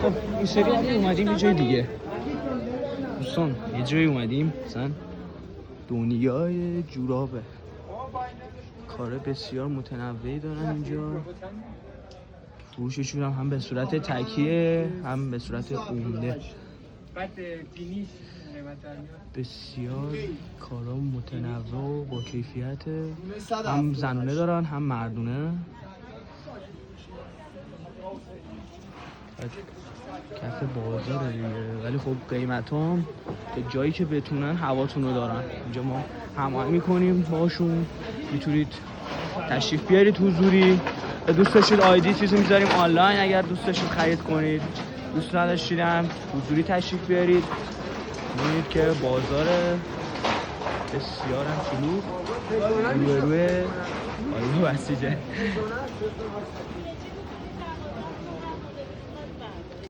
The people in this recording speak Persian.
خب این سری اومدیم یه جای دیگه دوستان، یه جایی اومدیم مثلا دنیای جورابه. کار بسیار متنوعی دارن اینجا، فروششون هم به صورت تکیه هم به صورت عمده. بسیار کارا متنوع و با کیفیت، هم زنونه دارن هم مردونه. کف بازار دیگه، ولی خب قیمت هم به جایی که بتونن هواتون رو دارن. اینجا ما هماهنگ میکنیم باشون، میتونید تشریف بیارید حضوری. دوست داشتید آیدی چیزی میذاریم آنلاین، اگر دوست داشتید خرید کنید، دوست نداشتیدم حضوری تشریف بیارید. میبینید که بازار بسیار هم شلوغ روی آیدی بسیجه.